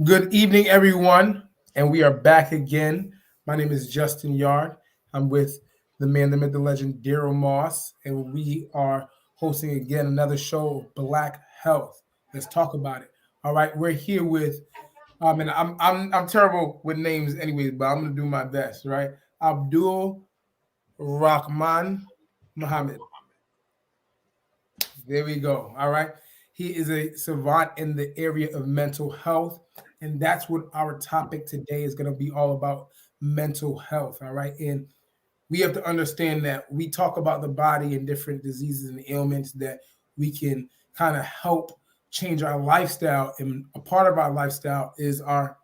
Good evening, everyone, and we are back again. My name is Justin Yard. I'm with the man, the myth, the legend, Daryl Moss, and we are hosting again another show of Black Health. Let's talk about it. All right, we're here with, and I'm terrible with names, anyways, but I'm gonna do my best. Right, Abdul-Rahmaan Muhammad. There we go. All right. He is a savant in the area of mental health. And that's what our topic today is going to be all about, mental health. All right. And we have to understand that we talk about the body and different diseases and ailments that we can kind of help change our lifestyle. And a part of our lifestyle is our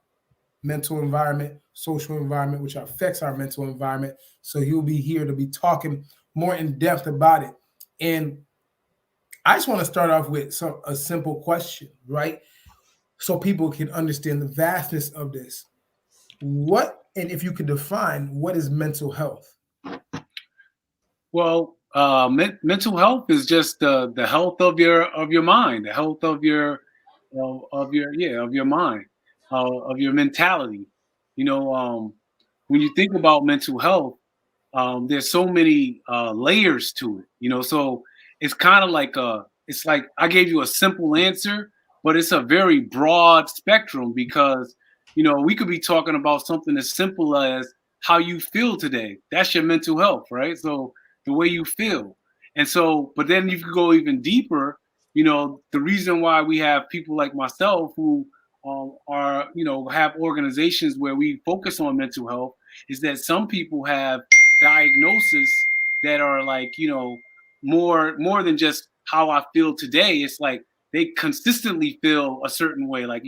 mental environment, social environment, which affects our mental environment. So he'll be here to be talking more in depth about it. And I just want to start off with a simple question, right? So people can understand the vastness of this. What, and if you could define, what is mental health? Well, mental health is just the health of your mind, the health of your mind, of your mentality. When you think about mental health, there's so many layers to it. So it's kind of like it's like I gave you a simple answer, but it's a very broad spectrum because we could be talking about something as simple as how you feel today. That's your mental health, right? So the way you feel. And so, but then you could go even deeper. The reason why we have people like myself who have organizations where we focus on mental health is that some people have diagnoses that are like, more than just how I feel today. It's like they consistently feel a certain way, like,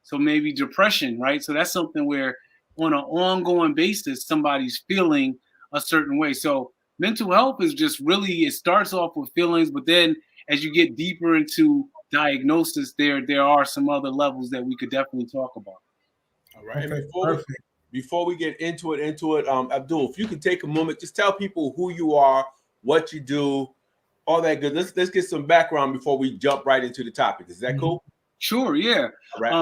so maybe depression, right? So that's something where on an ongoing basis, somebody's feeling a certain way. So mental health is just really, it starts off with feelings, but then as you get deeper into diagnosis, there are some other levels that we could definitely talk about. All right. Okay, and before we get into it, Abdul, if you could take a moment, just tell people who you are, what you do, all that good. Let's get some background before we jump right into the topic. Is that cool? Sure, yeah. All right.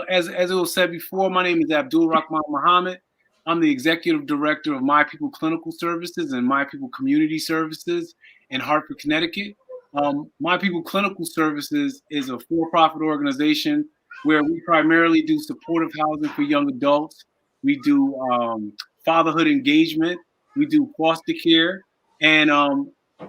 As it was said before, my name is Abdul-Rahmaan Muhammad. I'm the executive director of My People Clinical Services and My People Community Services in Hartford, Connecticut. My People Clinical Services is a for-profit organization where we primarily do supportive housing for young adults. We do fatherhood engagement. We do foster care, and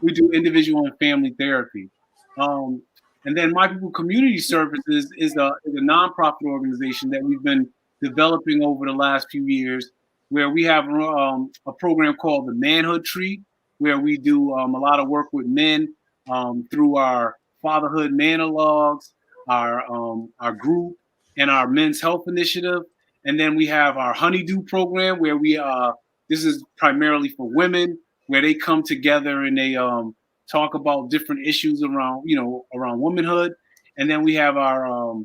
we do individual and family therapy. And then My People Community Services is a nonprofit organization that we've been developing over the last few years, where we have a program called the Manhood Tree, where we do a lot of work with men through our fatherhood monologues, our group, and our men's health initiative. And then we have our Honeydew program, where this is primarily for women, where they come together and they talk about different issues around womanhood. And then we have our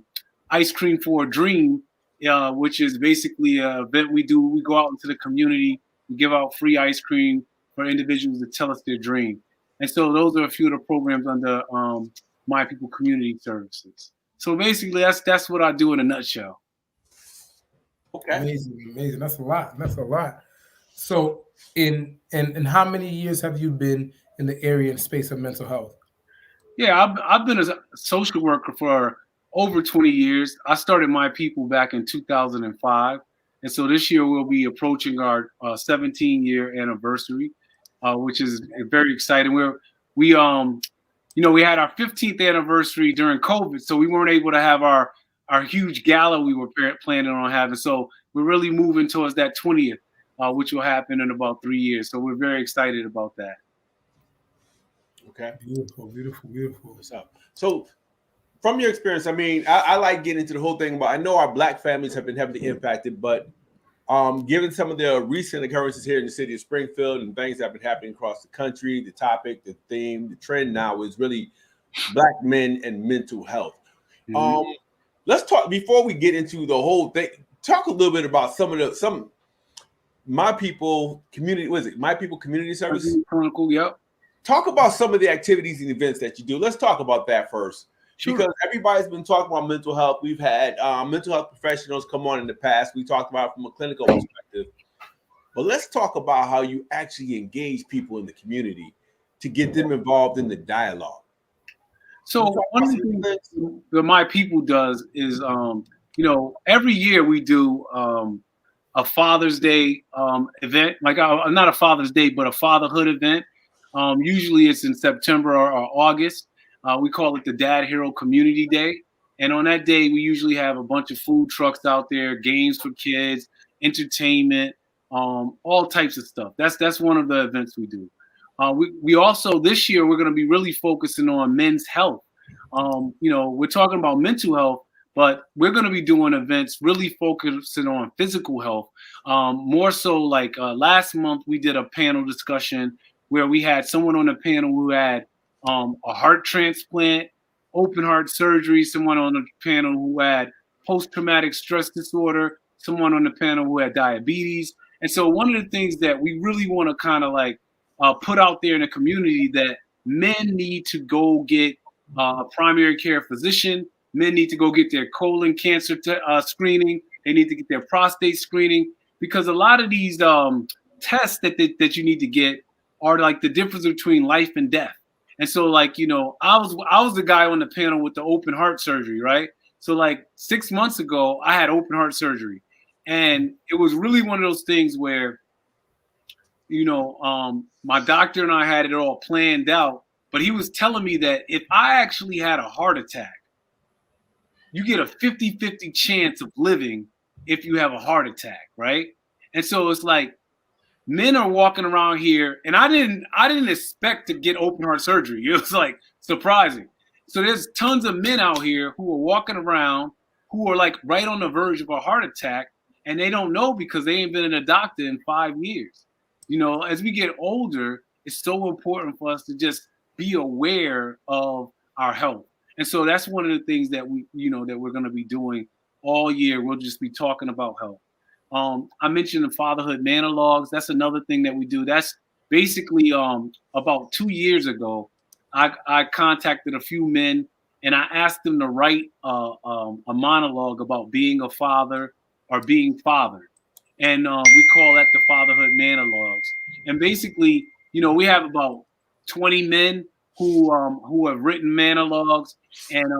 Ice Cream for a Dream, which is basically an event we do. We go out into the community, we give out free ice cream for individuals to tell us their dream. And so those are a few of the programs under My People Community Services. So basically, that's what I do in a nutshell. Okay. Amazing. That's a lot. So in how many years have you been in the area and space of mental health? Yeah, I've been a social worker for over 20 years. I started My People back in 2005. And so this year we'll be approaching our 17-year anniversary, which is very exciting. We had our 15th anniversary during COVID, so we weren't able to have our huge gala we were planning on having. So we're really moving towards that 20th. which will happen in about 3 years. So we're very excited about that. Okay. Beautiful, beautiful, beautiful. What's up? So from your experience, I mean, I like getting into the whole thing, but I know our Black families have been heavily impacted, but given some of the recent occurrences here in the city of Springfield and things that have been happening across the country, the topic, the theme, the trend now is really Black men and mental health. Mm-hmm. Let's talk, before we get into the whole thing, talk a little bit about some My People Community, what is it? My People Community Service? Chronicle, yep. Talk about some of the activities and events that you do. Let's talk about that first. Sure. Because everybody's been talking about mental health. We've had mental health professionals come on in the past. We talked about it from a clinical perspective. But let's talk about how you actually engage people in the community to get them involved in the dialogue. So one of the things that My People does is, every year we do a Father's Day event, like not a Father's Day, but a fatherhood event. Usually it's in September or August. We call it the Dad Hero Community Day. And on that day, we usually have a bunch of food trucks out there, games for kids, entertainment, all types of stuff. That's one of the events we do. We also, this year, we're going to be really focusing on men's health. We're talking about mental health, but we're going to be doing events really focusing on physical health. More so like last month, we did a panel discussion where we had someone on the panel who had a heart transplant, open heart surgery, someone on the panel who had post-traumatic stress disorder, someone on the panel who had diabetes. And so one of the things that we really want to kind of like put out there in the community, that men need to go get a primary care physician. Men need to go get their colon cancer screening. They need to get their prostate screening, because a lot of these tests that you need to get are like the difference between life and death. And so, like, I was the guy on the panel with the open heart surgery, right? So like 6 months ago, I had open heart surgery, and it was really one of those things where, my doctor and I had it all planned out, but he was telling me that if I actually had a heart attack, you get a 50-50 chance of living if you have a heart attack, right? And so it's like, men are walking around here, and I didn't expect to get open heart surgery. It was like surprising. So there's tons of men out here who are walking around who are like right on the verge of a heart attack, and they don't know because they ain't been in a doctor in 5 years. As we get older, it's so important for us to just be aware of our health. And so that's one of the things that that we're going to be doing all year. We'll just be talking about health. I mentioned the Fatherhood Monologues. That's another thing that we do. That's basically about 2 years ago, I contacted a few men and I asked them to write a monologue about being a father or being fathered. And we call that the Fatherhood Monologues. And basically, we have about 20 men who have written monologues, and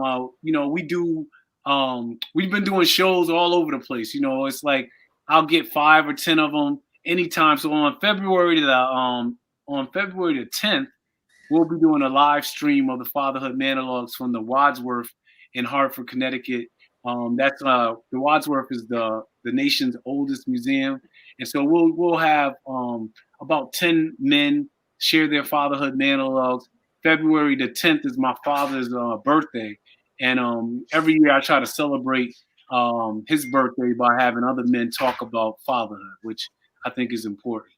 we've been doing shows all over the place. It's like I'll get 5 or 10 of them anytime. So on February the 10th, we'll be doing a live stream of the Fatherhood Monologues from the Wadsworth in Hartford, Connecticut. That's the Wadsworth is the nation's oldest museum, and so we'll have about 10 men share their fatherhood monologues. February the 10th is my father's birthday, and every year I try to celebrate his birthday by having other men talk about fatherhood, which I think is important.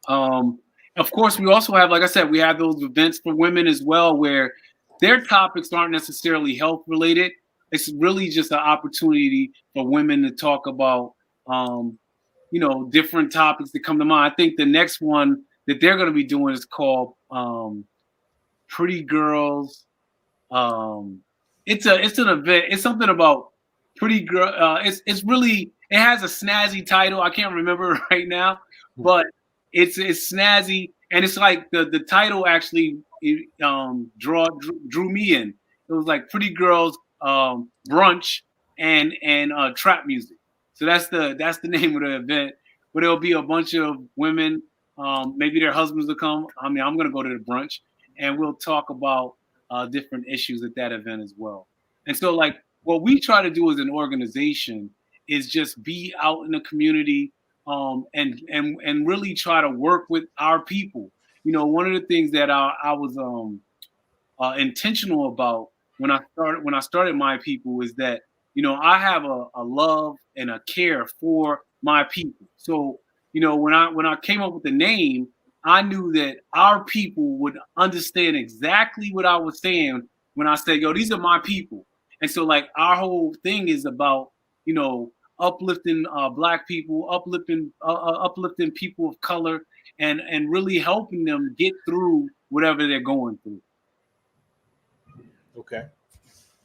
Of course, we also have, like I said, we have those events for women as well, where their topics aren't necessarily health related. It's really just an opportunity for women to talk about, different topics that come to mind. I think the next one that they're going to be doing is called Pretty Girls. It's an event. It's something about pretty girl. It's really, it has a snazzy title. I can't remember right now, but it's snazzy, and it's like the title actually drew me in. It was like Pretty Girls Brunch and trap music. So that's the name of the event. But there'll be a bunch of women. Maybe their husbands will come. I mean, I'm gonna go to the brunch, and we'll talk about different issues at that event as well. And so, like, what we try to do as an organization is just be out in the community, and really try to work with our people. You know, one of the things that I was intentional about when I started My People is that, you know, I have a love and a care for my people. So, you know, when I came up with the name, I knew that our people would understand exactly what I was saying when I said, yo, these are my people. And so, like, our whole thing is about, you know, uplifting Black people, uplifting people of color, and really helping them get through whatever they're going through. Okay.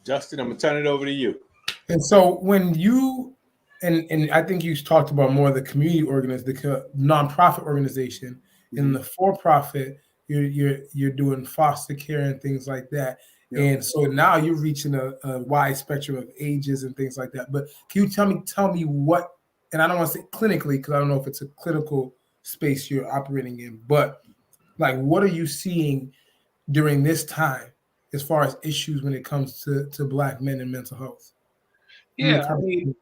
Justin, I'm going to turn it over to you. And so when you, and I think you talked about more of the community the nonprofit organization, in the for-profit, you're doing foster care and things like that. Yep. And so now you're reaching a wide spectrum of ages and things like that. But can you tell me what, and I don't want to say clinically, because I don't know if it's a clinical space you're operating in, but like, what are you seeing during this time as far as issues when it comes to Black men and mental health? Yeah, I mean,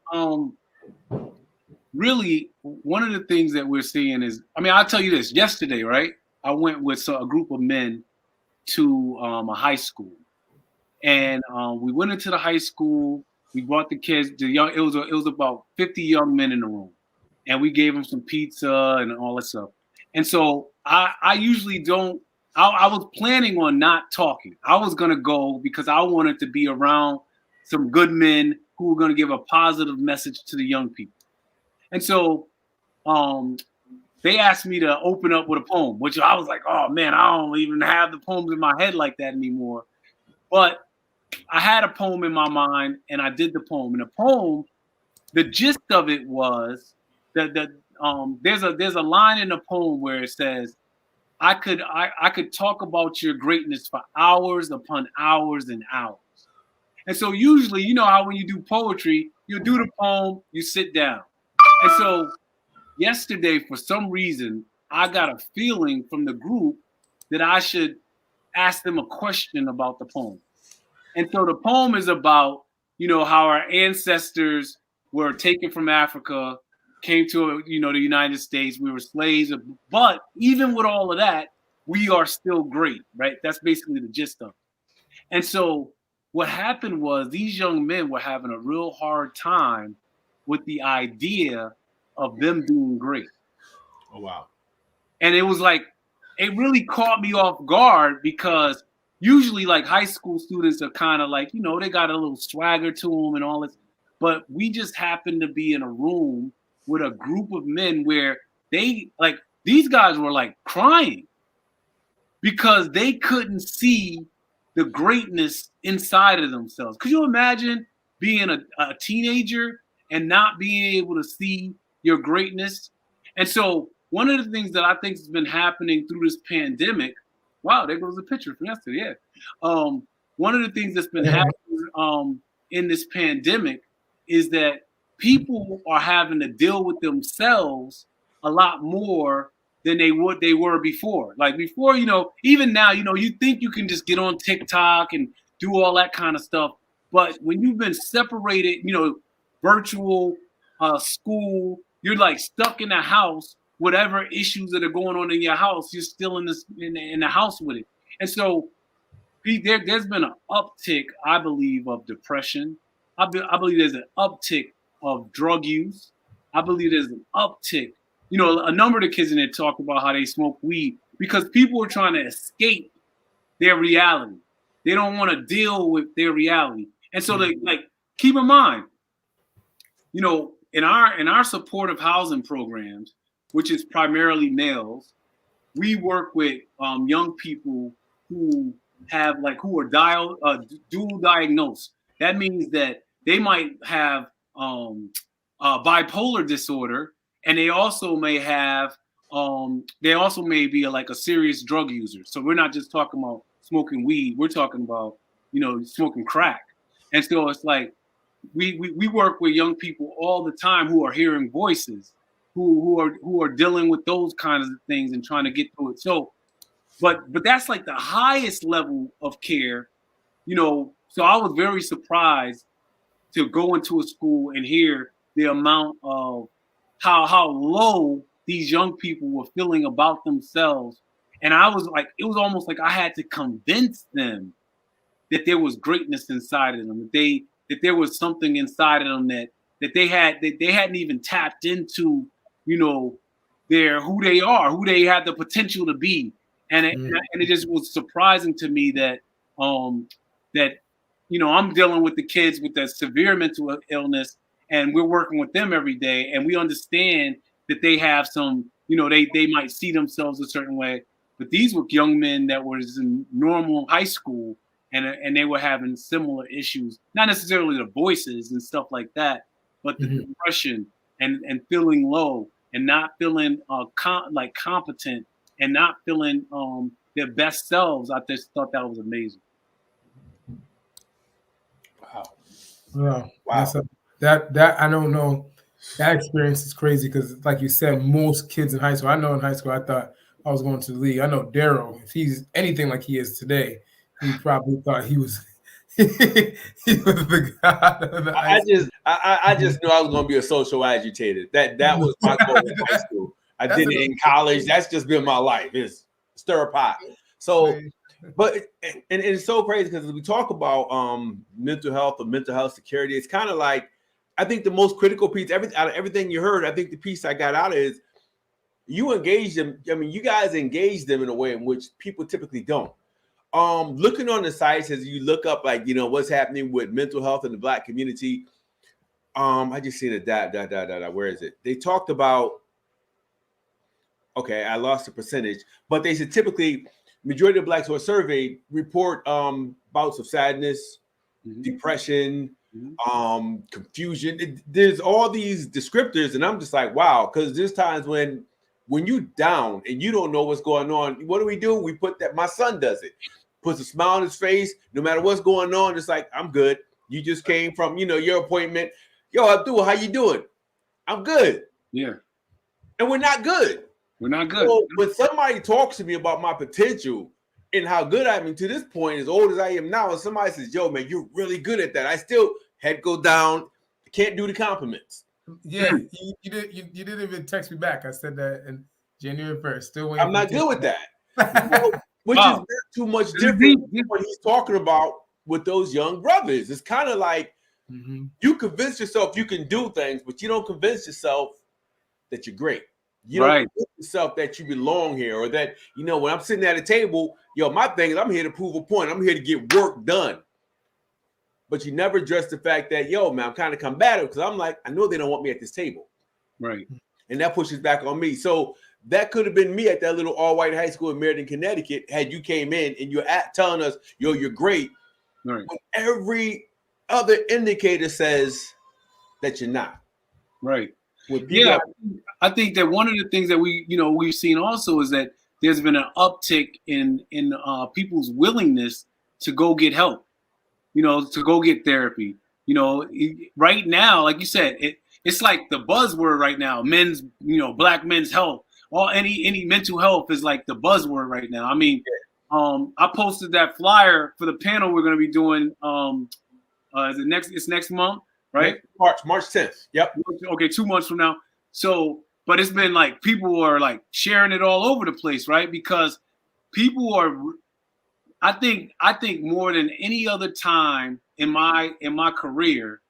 really, one of the things that we're seeing is, I mean, I'll tell you this. Yesterday, right, I went with a group of men to a high school, and we went into the high school. We brought the kids. It was about 50 young men in the room, and we gave them some pizza and all that stuff. And so I usually don't. I was planning on not talking. I was gonna go because I wanted to be around some good men who were going to give a positive message to the young people. And so they asked me to open up with a poem, which I was like, oh man, I don't even have the poems in my head like that anymore. But I had a poem in my mind and I did the poem. And the poem, the gist of it was that there's a line in the poem where it says, I could talk about your greatness for hours upon hours and hours. And so usually, you know how when you do poetry, you do the poem, you sit down. And so yesterday, for some reason, I got a feeling from the group that I should ask them a question about the poem. And so the poem is about, you know, how our ancestors were taken from Africa, came to, you know, the United States. We were slaves. But even with all of that, we are still great, right? That's basically the gist of it. And so what happened was these young men were having a real hard time with the idea of them being great. Oh, wow. And it was like, it really caught me off guard because usually like high school students are kind of like, you know, they got a little swagger to them and all this. But we just happened to be in a room with a group of men where they like, these guys were like crying because they couldn't see the greatness inside of themselves. Could you imagine being a teenager and not being able to see your greatness? And so one of the things that I think has been happening through this pandemic, wow, there goes the picture from yesterday. Yeah. One of the things that's been happening in this pandemic is that people are having to deal with themselves a lot more than they were before. Like before, you know, even now, you know, you think you can just get on TikTok and do all that kind of stuff. But when you've been separated, you know, virtual school, you're like stuck in the house, whatever issues that are going on in your house, you're still in the house with it. And so there's been an uptick, I believe, of depression. I believe there's an uptick of drug use. I believe there's an uptick. You know, a number of the kids in there talk about how they smoke weed because people are trying to escape their reality. They don't want to deal with their reality. And so they like, keep in mind, you know, in our supportive housing programs, which is primarily males, we work with young people who have like, who are dual diagnosed. That means that they might have bipolar disorder, and they also may have, they also may be like a serious drug user. So we're not just talking about smoking weed. We're talking about, you know, smoking crack. And so it's like, we work with young people all the time who are hearing voices, who are dealing with those kinds of things and trying to get through it. So, but that's like the highest level of care, you know. So I was very surprised to go into a school and hear the amount of how low these young people were feeling about themselves. And I was like, it was almost like I had to convince them that there was greatness inside of them, that there was something inside of them that they hadn't even tapped into, you know, who they are, who they had the potential to be. And it just was surprising to me that that, you know, I'm dealing with the kids with that severe mental illness, and we're working with them every day, and we understand that they have some, you know, they might see themselves a certain way, but these were young men that were in normal high school, and they were having similar issues, not necessarily the voices and stuff like that, but the depression and feeling low and not feeling competent and not feeling their best selves. I just thought that was amazing. Wow. That I don't know. That experience is crazy because, like you said, most kids in high school. I know in high school I thought I was going to the league. I know Daryl, if he's anything like he is today, he probably thought he was he was the god of the I just knew I was going to be a social agitator. That was my goal in high school. I did it in college. That's just been my life. It's stir pot. So, but and it's so crazy because we talk about mental health or mental health security. It's kind of like, I think the most critical piece, out of everything you heard, I think the piece I got out of is you engage them. I mean, you guys engage them in a way in which people typically don't. Looking on the sites as you look up, like, you know, what's happening with mental health in the Black community. I just seen a where is it? They talked about, okay, I lost the percentage, but they said typically majority of Blacks who are surveyed report bouts of sadness, depression, confusion. There's all these descriptors, and I'm just like, wow, because there's times when you down and you don't know what's going on. What do? We put that. My son does it. Puts a smile on his face, no matter what's going on. It's like, I'm good. You just came from, you know, your appointment. Yo, Abdul, how you doing? I'm good. Yeah. And we're not good. We're not good. So when somebody talks to me about my potential and how good I am to this point, as old as I am now, and somebody says, yo, man, you're really good at that, I still head go down. Can't do the compliments. Yeah, you didn't even text me back. I said that in January 1st. Still waiting. I'm not good with that. You know, which is too much different than what he's talking about with those young brothers. It's kind of like you convince yourself you can do things, but you don't convince yourself that you're great. You don't convince yourself that you belong here, or that, you know, when I'm sitting at a table, yo, my thing is I'm here to prove a point. I'm here to get work done. But you never address the fact that, yo, man, I'm kind of combative because I'm like, I know they don't want me at this table. Right. And that pushes back on me. So that could have been me at that little all-white high school in Meriden, Connecticut, had you came in and you're telling us, yo, you're great. Right. When every other indicator says that you're not. Right. Yeah, I think that one of the things that we've seen also is that there's been an uptick in people's willingness to go get help, you know, to go get therapy. You know, right now, like you said, it's like the buzzword right now. Black men's health. Any mental health is like the buzzword right now. I mean, I posted that flyer for the panel we're going to be doing. It's next month, right? March 10th. Yep. Okay, 2 months from now. So, but it's been like people are like sharing it all over the place, right? Because people are, I think more than any other time in my career,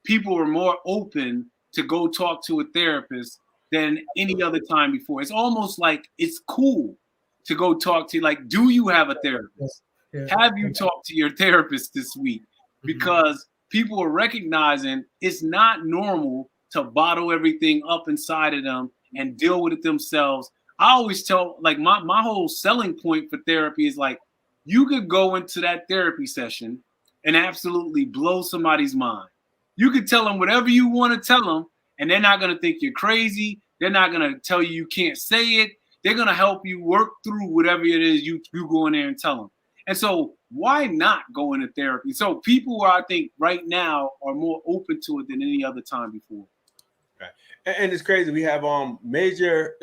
people are more open to go talk to a therapist than any other time before. It's almost like it's cool to go talk to, like, do you have a therapist? Yeah. Have you talked to your therapist this week? Because people are recognizing it's not normal to bottle everything up inside of them and deal with it themselves. I always tell, like, my whole selling point for therapy is like, you could go into that therapy session and absolutely blow somebody's mind. You could tell them whatever you want to tell them, and they're not going to think you're crazy. They're not going to tell you can't say it. They're going to help you work through whatever it is you go in there and tell them. And so why not go into therapy? So people, I think, right now are more open to it than any other time before. Right. And it's crazy. We have major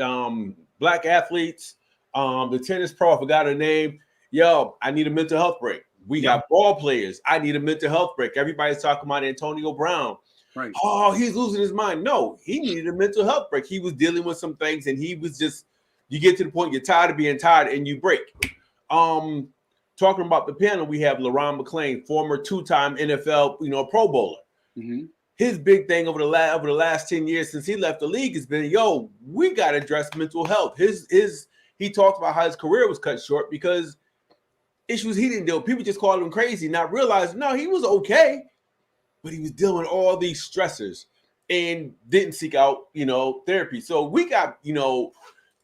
Black athletes. The tennis pro, I forgot her name. Yo, I need a mental health break. We got ball players. I need a mental health break. Everybody's talking about Antonio Brown. Right. Oh, he's losing his mind. No, he needed a mental health break. He was dealing with some things, and he was just, you get to the point you're tired of being tired and you break. Talking about the panel, we have LaRon McClain, former two-time NFL, Pro Bowler. Mm-hmm. His big thing over the last 10 years since he left the league has been, we got to address mental health. He talked about how his career was cut short because issues he didn't deal with. People just called him crazy, not realizing, no, he was okay, but he was dealing with all these stressors and didn't seek out, therapy. So we got,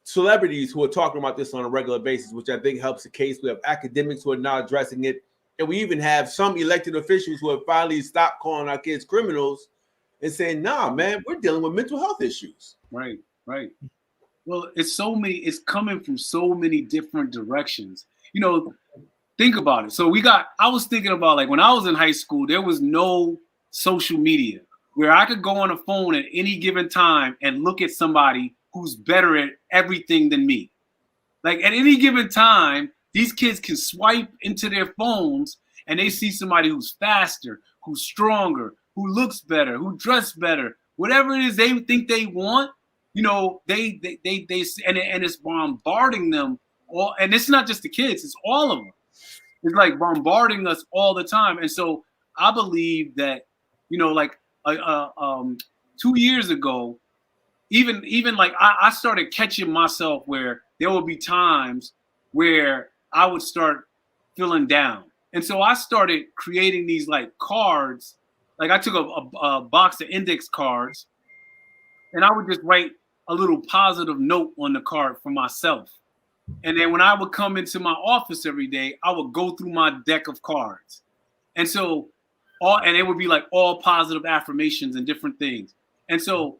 celebrities who are talking about this on a regular basis, which I think helps the case. We have academics who are now addressing it. And we even have some elected officials who have finally stopped calling our kids criminals and saying, nah, man, we're dealing with mental health issues. Right. Well, it's coming from so many different directions. Think about it. So I was thinking about, like, when I was in high school, there was no social media where I could go on a phone at any given time and look at somebody who's better at everything than me. Like, at any given time, these kids can swipe into their phones and they see somebody who's faster, who's stronger, who looks better, who dressed better, whatever it is they think they want. They and it's bombarding them all. And it's not just the kids; it's all of them. It's like bombarding us all the time. And so I believe that, 2 years ago, even like I started catching myself where there would be times where I would start feeling down. And so I started creating these like cards. Like, I took a box of index cards and I would just write a little positive note on the card for myself. And then when I would come into my office every day, I would go through my deck of cards. And so and it would be like all positive affirmations and different things. And so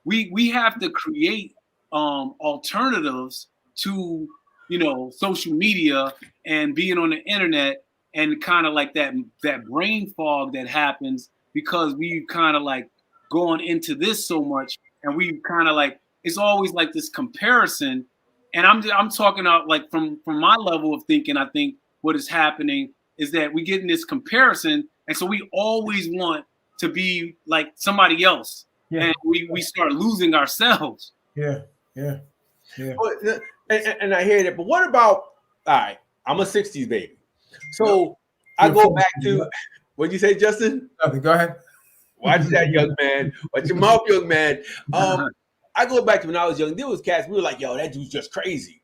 we have to create alternatives to, social media and being on the internet, and kind of like that brain fog that happens because we've kind of like gone into this so much, and we kind of like, it's always like this comparison. And I'm talking out like from my level of thinking. I think what is happening is that we get in this comparison, and so we always want to be like somebody else. Yeah. And we start losing ourselves. Yeah. And I hear that, but what about, all right, I'm a 60s baby. So I go back to, what'd you say, Justin? Nothing, go ahead. Watch that, young man. Watch your mouth, young man. I go back to when I was young, there was cats, we were like, yo, that dude's just crazy.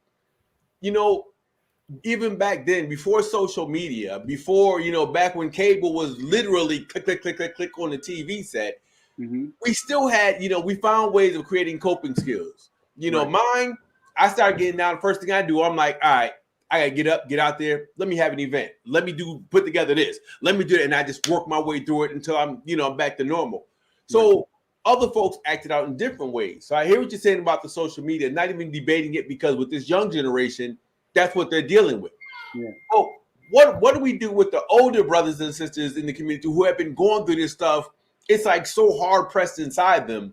Even back then, before social media, before, back when cable was literally click, click, click, click, click on the TV set, mm-hmm. We still had, we found ways of creating coping skills. Right. Mine, I started getting down. The first thing I do, I'm like, all right, I gotta get up, get out there. Let me have an event. Let me put together this. Let me do it. And I just work my way through it until I'm, I'm back to normal. So other folks acted out in different ways. So I hear what you're saying about the social media, not even debating it, because with this young generation, that's what they're dealing with. Yeah. Oh, what do we do with the older brothers and sisters in the community who have been going through this stuff? It's like so hard pressed inside them.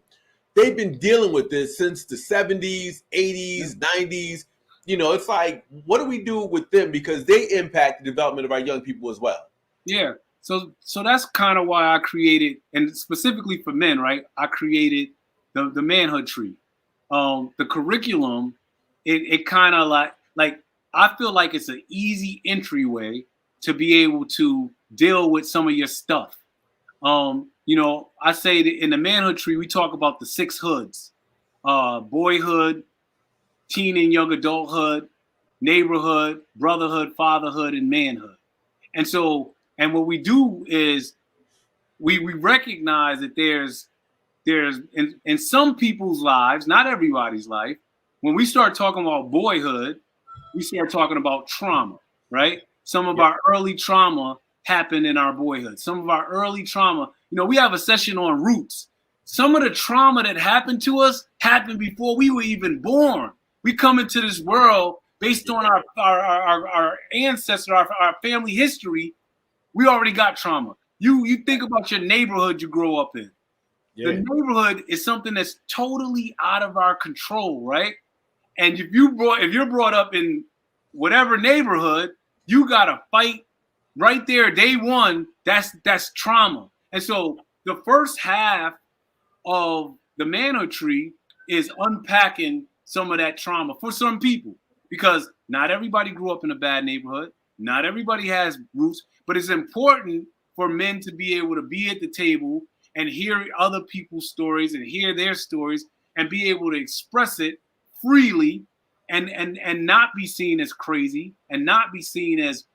They've been dealing with this since the 70s, 80s, 90s. It's like, what do we do with them? Because they impact the development of our young people as well. Yeah. So that's kind of why I created, and specifically for men, right? I created the manhood tree. The curriculum, it kind of like I feel like it's an easy entryway to be able to deal with some of your stuff. I say that in the manhood tree, we talk about the 6 hoods: boyhood, teen and young adulthood, neighborhood, brotherhood, fatherhood, and manhood. And so, and what we do is we recognize that there's in some people's lives, not everybody's life, when we start talking about boyhood, we start talking about trauma, right? Some of our early trauma happened in our boyhood. Some of our early trauma, we have a session on roots. Some of the trauma that happened to us happened before we were even born. We come into this world based on our ancestor, our family history. We already got trauma. You think about your neighborhood you grow up in. Yeah. The neighborhood is something that's totally out of our control, right? And if you're brought up in whatever neighborhood, you gotta fight right there, day one. That's trauma. And so the first half of the Manor tree is unpacking some of that trauma for some people, because not everybody grew up in a bad neighborhood. Not everybody has roots, but it's important for men to be able to be at the table and hear other people's stories and hear their stories and be able to express it freely and not be seen as crazy and not be seen as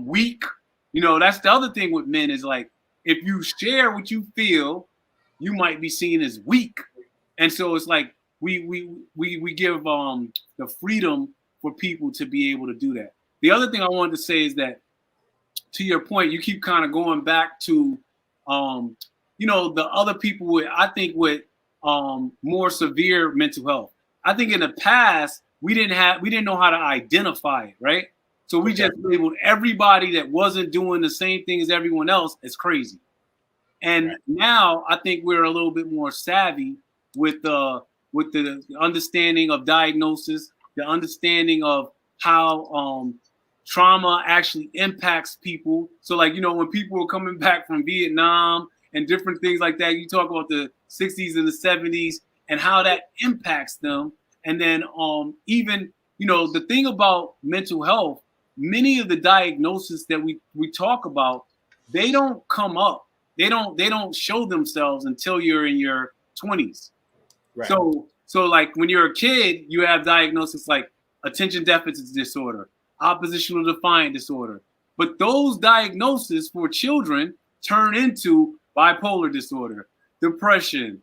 weak. You know, that's the other thing with men is like, if you share what you feel, you might be seen as weak. And so it's like we give the freedom for people to be able to do that. The other thing I wanted to say is that, to your point, you keep kind of going back to the other people with, I think, with more severe mental health. I think in the past we didn't know how to identify it, right? So we just labeled everybody that wasn't doing the same thing as everyone else as crazy. And now I think we're a little bit more savvy with the understanding of diagnosis, the understanding of how trauma actually impacts people. So like, when people were coming back from Vietnam and different things like that, you talk about the 60s and the 70s and how that impacts them. And then even, the thing about mental health, many of the diagnoses that we talk about, they don't come up. They don't show themselves until you're in your 20s. Right. So like when you're a kid, you have diagnoses like attention deficit disorder, oppositional defiant disorder. But those diagnoses for children turn into bipolar disorder, depression,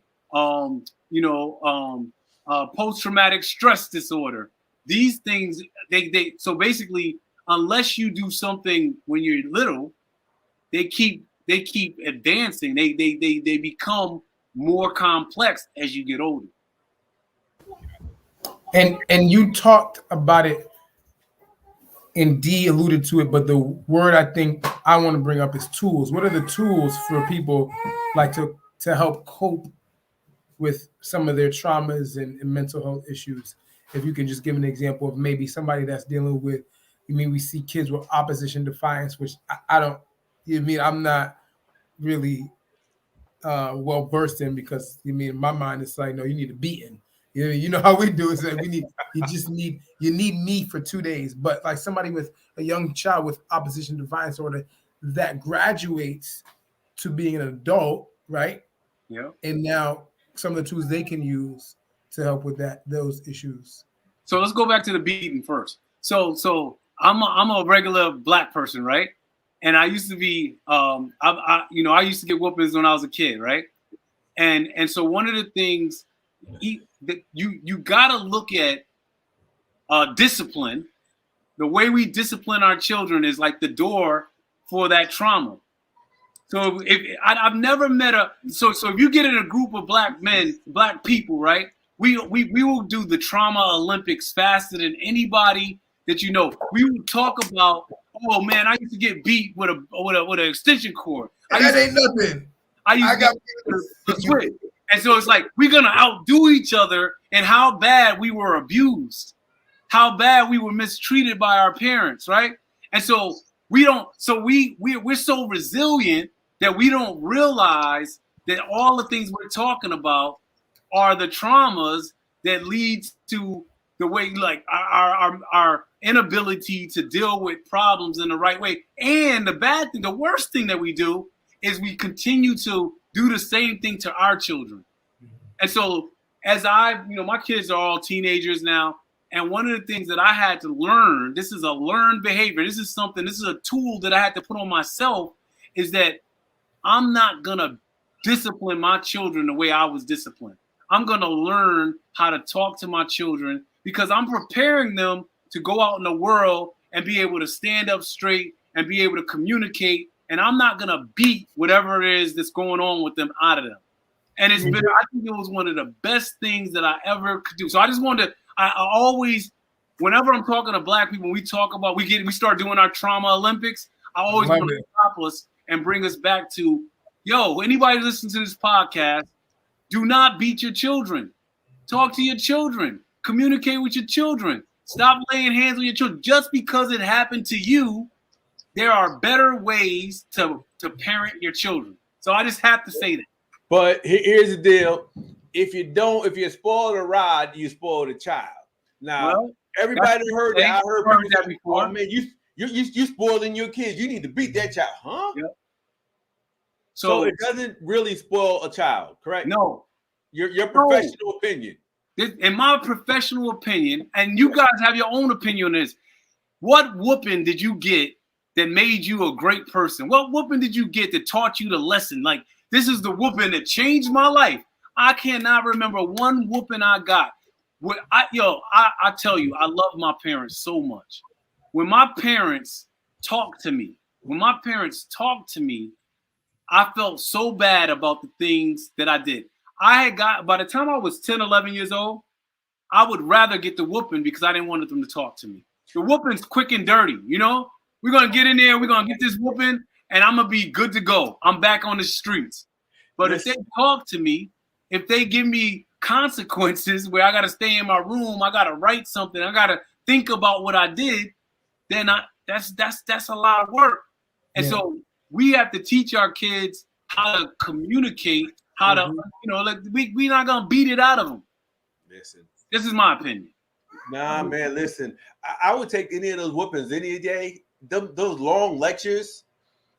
post-traumatic stress disorder. These things, so basically, unless you do something when you're little, they keep advancing. They become more complex as you get older. And you talked about it, and Dee alluded to it, but the word I think I want to bring up is tools. What are the tools for people like to help cope with some of their traumas and mental health issues? If you can just give an example of maybe somebody that's dealing with, we see kids with opposition defiance, which I don't, I'm not really well versed in, because in my mind it's like, no, you need a beating. You know how we do it. Like you need me for 2 days. But like somebody with a young child with opposition defiance disorder that graduates to being an adult, right? Yeah. And now some of the tools they can use to help with those issues. So let's go back to the beating first. So I'm a regular black person, right? And I used to be, I used to get whoopings when I was a kid, right? And so one of the things that you gotta look at discipline. The way we discipline our children is like the door for that trauma. So I've never met so if you get in a group of black people, right? We will do the trauma Olympics faster than anybody that you know. We will talk about, oh man, I used to get beat with an extension cord. That ain't nothing. I got the switch. And so it's like we're gonna outdo each other in how bad we were abused, how bad we were mistreated by our parents, right? And so we're so resilient that we don't realize that all the things we're talking about are the traumas that leads to the way, like our inability to deal with problems in the right way. And the worst thing that we do is we continue to do the same thing to our children. And so as my kids are all teenagers now. And one of the things that I had to learn, this is a learned behavior. This is a tool that I had to put on myself, is that I'm not going to discipline my children the way I was disciplined. I'm going to learn how to talk to my children, because I'm preparing them to go out in the world and be able to stand up straight and be able to communicate. And I'm not going to beat whatever it is that's going on with them out of them. And I think it was one of the best things that I ever could do. So I just wanted to, I always, whenever I'm talking to black people, we talk about, we start doing our trauma Olympics. I always want to stop us and bring us back to, anybody listen to this podcast, do not beat your children. Talk to your children. Communicate with your children. Stop laying hands on your children. Just because it happened to you, there are better ways to parent your children. So I just have to say that. But here's the deal: if you spoil the rod, you spoil the child. Now, everybody heard that. I heard people that say, before. "Oh man, you spoiling your kids. You need to beat that child, huh?" Yep. So it doesn't really spoil a child, correct? No. Your professional opinion. In my professional opinion, and you guys have your own opinion on this, what whooping did you get that made you a great person? What whooping did you get that taught you the lesson? Like, this is the whooping that changed my life. I cannot remember one whooping I got. I tell you, I love my parents so much. When my parents talked to me, I felt so bad about the things that I did. By the time I was 10, 11 years old, I would rather get the whooping because I didn't want them to talk to me. The whooping's quick and dirty, you know? We're going to get in there, we're going to get this whooping, and I'm going to be good to go. I'm back on the streets. But if they talk to me, if they give me consequences where I got to stay in my room, I got to write something, I got to think about what I did, then that's a lot of work. And so we have to teach our kids how to communicate, how to, like we're not going to beat it out of them. Listen. This is my opinion. Nah, man, listen. I would take any of those whoopings any day. Those long lectures.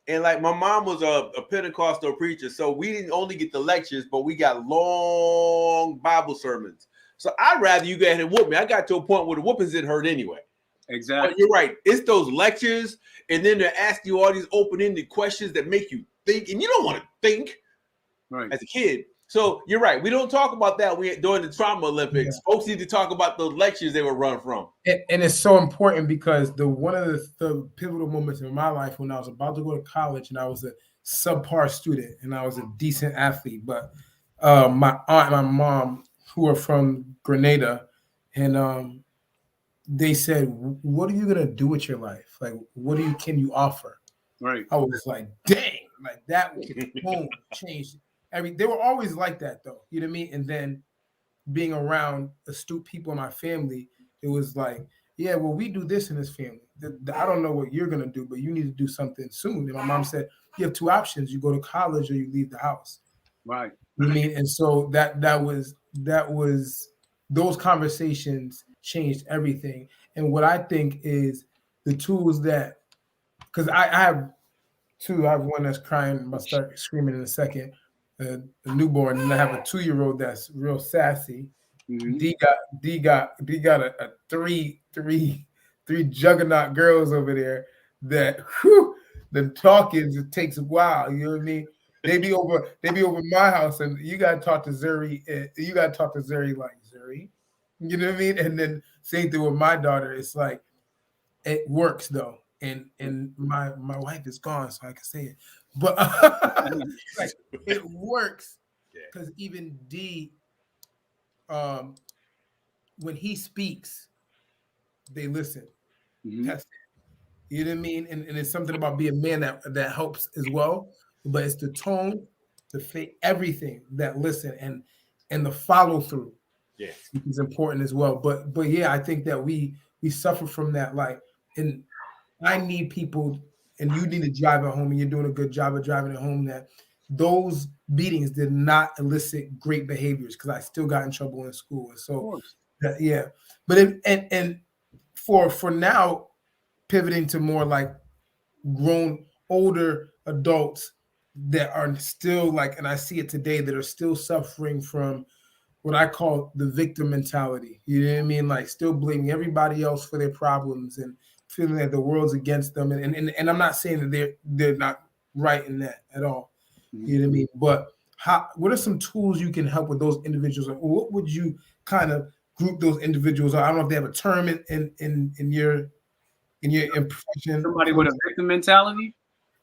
And like my mom was a Pentecostal preacher, so we didn't only get the lectures, but we got long Bible sermons. So I'd rather you go ahead and whoop me. I got to a point where the whoopings didn't hurt anyway. Exactly. But you're right. It's those lectures, and then they ask you all these open-ended questions that make you think, and you don't want to think as a kid. So you're right. We don't talk about that during the Trauma Olympics. Folks need to talk about the lectures they were run from. And it's so important because one of the pivotal moments in my life when I was about to go to college and I was a subpar student and I was a decent athlete, but my aunt and my mom, who are from Grenada, and they said, "What are you gonna do with your life? Like, can you offer?" Right. I was like, "Dang!" Like that, boom, changed. They were always like that, though. You know what I mean? And then being around astute people in my family, it was like, yeah, well, we do this in this family. I don't know what you're going to do, but you need to do something soon. And my mom said, you have two options. You go to college or you leave the house. Right. You know what I mean? And so that was those conversations changed everything. And what I think is the tools that, because I have two. I have one that's crying. I'm going to start screaming in a second. A newborn, and I have a 2-year-old that's real sassy. Mm-hmm. D got a three juggernaut girls over there that the talking just takes a while. You know what I mean? They be over my house, and you gotta talk to Zuri. You gotta talk to Zuri like Zuri. You know what I mean? And then same thing with my daughter. It's like it works though. And my wife is gone, so I can say it. But like, it works because even D, when he speaks, they listen. Mm-hmm. That's it. You know what I mean? And it's something about being a man that helps as well. But it's the tone, the everything that listen and the follow through. Yeah, is important as well. But yeah, I think that we suffer from that. Like, and I need people, and you need to drive it home, and you're doing a good job of driving it home, that those beatings did not elicit great behaviors because I still got in trouble in school. And so, yeah. But and for now, pivoting to more like grown, older adults that are still like, and I see it today, that are still suffering from what I call the victim mentality. You know what I mean? Like still blaming everybody else for their problems and feeling that the world's against them. And I'm not saying that they're not right in that at all. Mm-hmm. You know what I mean? But what are some tools you can help with those individuals? Or what would you kind of group those individuals? I don't know if they have a term in your profession. Somebody with a victim mentality?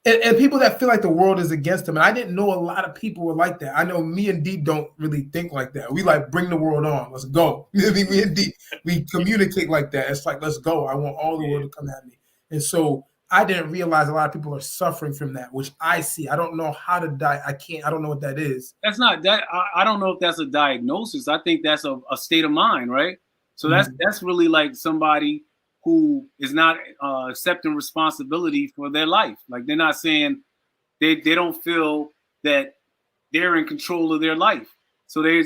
And people that feel like the world is against them. And I didn't know a lot of people were like that. I know me and D don't really think like that. We like, bring the world on. Let's go. Me and D, we communicate like that. It's like, let's go. I want all the world to come at me. And so I didn't realize a lot of people are suffering from that, which I see. I don't know how to die. I don't know what that is. That's not that. I don't know if that's a diagnosis. I think that's a state of mind, right? So that's really like somebody who is not accepting responsibility for their life. Like they're not saying they don't feel that they're in control of their life. So they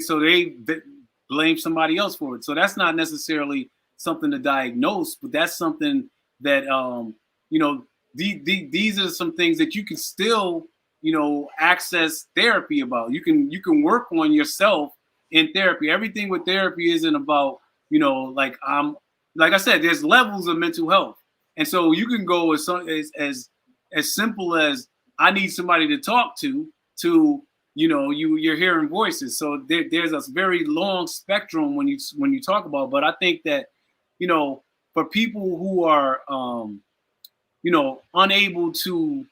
blame somebody else for it. So that's not necessarily something to diagnose, but that's something that these are some things that you can still access therapy about. You can work on yourself in therapy. Everything with therapy isn't about like I said, there's levels of mental health, and so you can go as simple as I need somebody to talk to you're hearing voices. So there's a very long spectrum when you talk about. But I think that for people who are unable to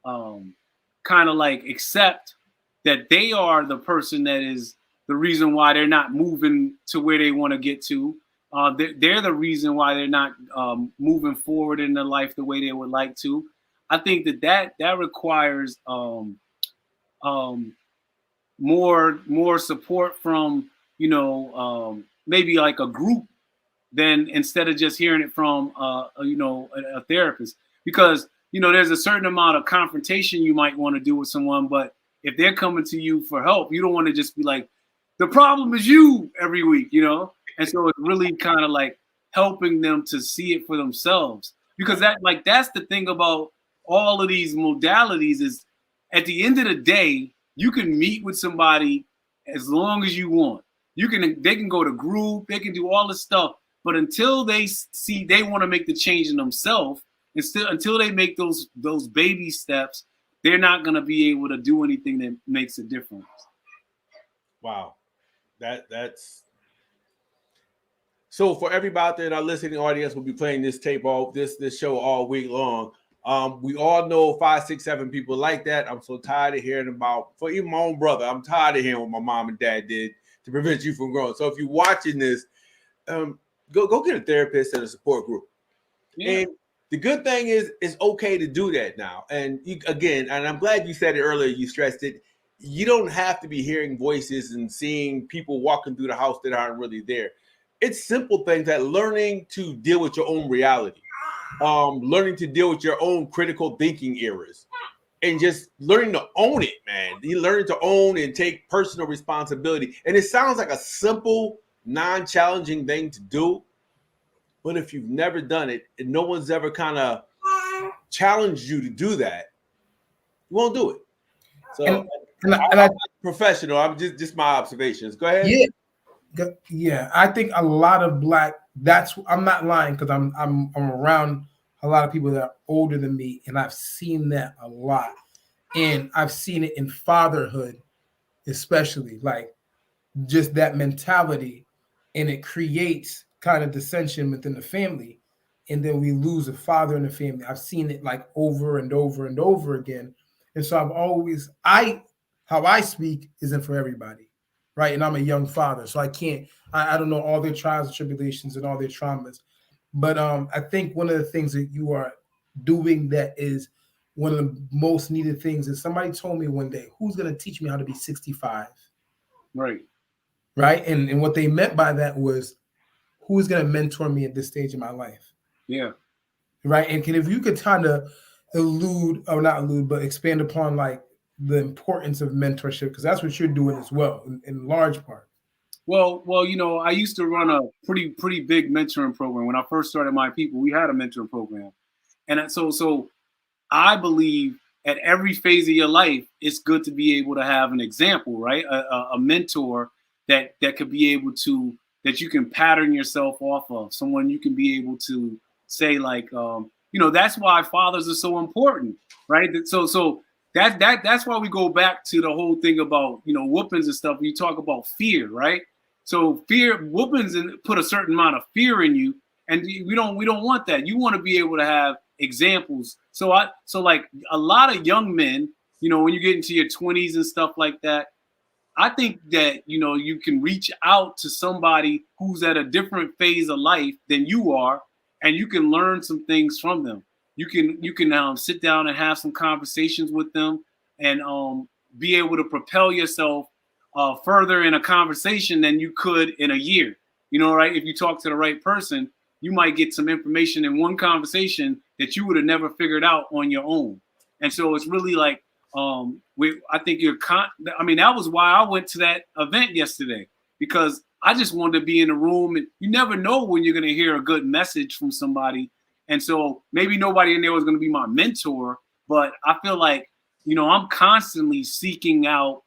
kind of like accept that they are the person that is the reason why they're not moving to where they want to get to. They're the reason why they're not moving forward in their life the way they would like to. I think that requires more support from maybe like a group than instead of just hearing it from a therapist, because there's a certain amount of confrontation you might want to do with someone, but if they're coming to you for help, you don't want to just be like, the problem is you every week, and so it's really kind of like helping them to see it for themselves, because that's the thing about all of these modalities is at the end of the day, you can meet with somebody as long as you want. They can go to group, they can do all this stuff, but until they see they want to make the change in themselves, until they make those baby steps, they're not going to be able to do anything that makes a difference. Wow, that's so. For everybody out there in our listening audience, we'll be playing this tape this show all week long. We all know 5, 6, 7 people like that. I'm so tired of hearing about, for even my own brother, I'm tired of hearing what my mom and dad did to prevent you from growing. So if you're watching this, go get a therapist and a support group. Yeah. And the good thing is it's okay to do that now. And again, and I'm glad you said it earlier, you stressed it, you don't have to be hearing voices and seeing people walking through the house that aren't really there. It's simple things that learning to deal with your own reality. Learning to deal with your own critical thinking errors and just learning to own it, man. You learn to own and take personal responsibility. And it sounds like a simple, non-challenging thing to do, but if you've never done it and no one's ever kind of challenged you to do that, you won't do it. So I'm professional. I'm just my observations. Go ahead. Yeah. I think a lot of Black. I'm not lying, because I'm around a lot of people that are older than me, and I've seen that a lot, and I've seen it in fatherhood, especially like just that mentality, and it creates kind of dissension within the family, and then we lose a father in the family. I've seen it like over and over and over again, and so how I speak isn't for everybody. Right. And I'm a young father, so I don't know all their trials and tribulations and all their traumas. But I think one of the things that you are doing that is one of the most needed things is somebody told me one day, who's going to teach me how to be 65? Right. Right. And what they meant by that was, who's going to mentor me at this stage of my life? Yeah. Right. And if you could kind of expand upon like the importance of mentorship, because that's what you're doing as well in large part. Well, I used to run a pretty big mentoring program. When I first started My People, we had a mentoring program. And so I believe at every phase of your life, it's good to be able to have an example, right? A mentor that could be able to, that you can pattern yourself off of, someone you can be able to say like, that's why fathers are so important, right? So that's why we go back to the whole thing about, whoopings and stuff. You talk about fear, right? So whoopings put a certain amount of fear in you, and we don't want that. You want to be able to have examples. So like a lot of young men, when you get into your 20s and stuff like that, I think that, you can reach out to somebody who's at a different phase of life than you are, and you can learn some things from them. You can sit down and have some conversations with them, and be able to propel yourself further in a conversation than you could in a year. Right? If you talk to the right person, you might get some information in one conversation that you would have never figured out on your own. And so it's really like I think I mean, that was why I went to that event yesterday, because I just wanted to be in the room, and you never know when you're going to hear a good message from somebody. And so maybe nobody in there was going to be my mentor, but I feel like, you know, I'm constantly seeking out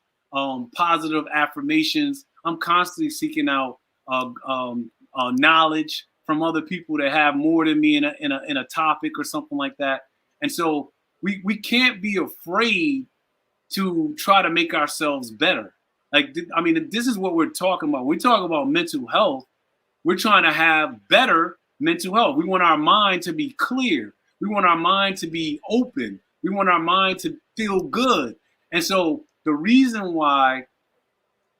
positive affirmations. I'm constantly seeking out knowledge from other people that have more than me in a topic or something like that. And so we can't be afraid to try to make ourselves better. Like, I mean, this is what we're talking about. We talk about mental health. We're trying to have better mental health. We want our mind to be clear. We want our mind to be open. We want our mind to feel good. And so the reason why,